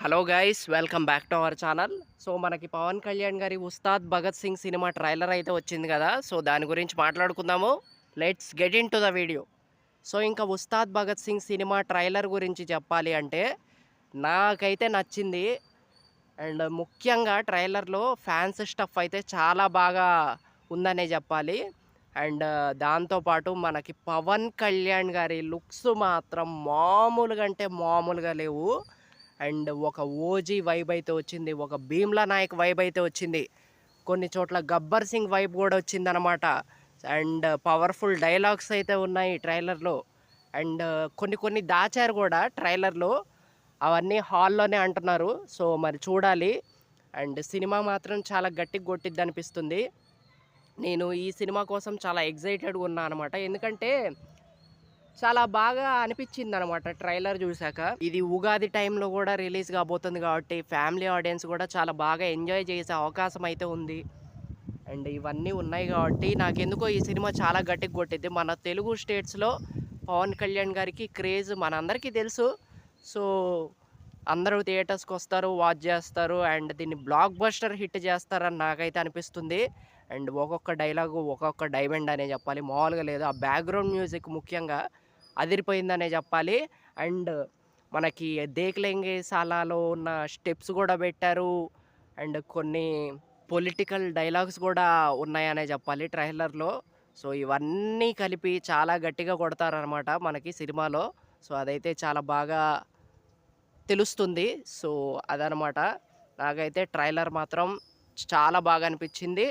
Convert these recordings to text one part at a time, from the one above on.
Hello guys, welcome back to our channel. So మనకి పవన్ కళ్యాణ్ గారి Ustaad Bhagat Singh cinema trailer అయితే వచ్చింది కదా. సో దాని గురించి మాట్లాడుకుందాము. Let's get in to the video. So ఇంకా ఉస్తాద్ భగత్ సింగ్ సినిమా ట్రైలర్ గురించి చెప్పాలి అంటే నాకైతే నచ్చింది. అండ్ ముఖ్యంగా ట్రైలర్లో ఫ్యాన్స్ స్టఫ్ అయితే చాలా బాగా ఉందనే చెప్పాలి. అండ్ దాంతోపాటు మనకి పవన్ కళ్యాణ్ గారి లుక్స్ మాత్రం మామూలుగా అంటే మామూలుగా లేవు. అండ్ ఒక ఓజీ వైబ్ అయితే వచ్చింది, ఒక భీమ్లా నాయక్ వైబ్ అయితే వచ్చింది, కొన్ని చోట్ల గబ్బర్ సింగ్ వైబ్ కూడా వచ్చిందనమాట. అండ్ పవర్ఫుల్ డైలాగ్స్ అయితే ఉన్నాయి ట్రైలర్లో. అండ్ కొన్ని కొన్ని దాచారు కూడా ట్రైలర్లో, అవన్నీ హాల్లోనే అంటున్నారు. సో మరి చూడాలి. అండ్ సినిమా మాత్రం చాలా గట్టిగా కొట్టిద్ది అనిపిస్తుంది. నేను ఈ సినిమా కోసం చాలా ఎగ్జైటెడ్గా ఉన్నా అనమాట. ఎందుకంటే చాలా బాగా అనిపించిందనమాట ట్రైలర్ చూశాక. ఇది ఉగాది టైంలో కూడా రిలీజ్ కాబోతుంది కాబట్టి ఫ్యామిలీ ఆడియన్స్ కూడా చాలా బాగా ఎంజాయ్ చేసే అవకాశం అయితే ఉంది. అండ్ ఇవన్నీ ఉన్నాయి కాబట్టి నాకెందుకో ఈ సినిమా చాలా గట్టిగా కొట్టింది. మన తెలుగు స్టేట్స్లో పవన్ కళ్యాణ్ గారికి క్రేజ్ మనందరికీ తెలుసు. సో అందరూ థియేటర్స్కి వస్తారు, వాచ్ చేస్తారు, అండ్ దీన్ని బ్లాక్ బస్టర్ హిట్ చేస్తారని నాకైతే అనిపిస్తుంది. అండ్ ఒక్కొక్క డైలాగు ఒక్కొక్క డైమండ్ అనే చెప్పాలి, మామూలుగా లేదు. ఆ బ్యాక్గ్రౌండ్ మ్యూజిక్ ముఖ్యంగా అదిరిపోయిందనే చెప్పాలి. అండ్ మనకి 'దేఖ్ లెంగే సాలాలో' ఉన్న స్టెప్స్ కూడా పెట్టారు. అండ్ కొన్ని పొలిటికల్ డైలాగ్స్ కూడా ఉన్నాయనే చెప్పాలి ట్రైలర్లో. సో ఇవన్నీ కలిపి చాలా గట్టిగా కొడతారనమాట మనకి సినిమాలో. సో అదైతే చాలా బాగా తెలుస్తుంది. సో అదనమాట. నాకైతే ట్రైలర్ మాత్రం చాలా బాగా అనిపించింది.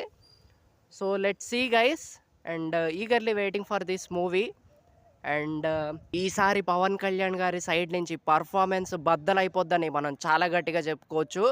So let's see guys, and eagerly waiting for this movie. And ఈసారి పవన్ కళ్యాణ్ గారి సైడ్ నుంచి పర్ఫార్మెన్స్ బద్దలైపోద్దని మనం చాలా గట్టిగా చెప్పుకోవచ్చు.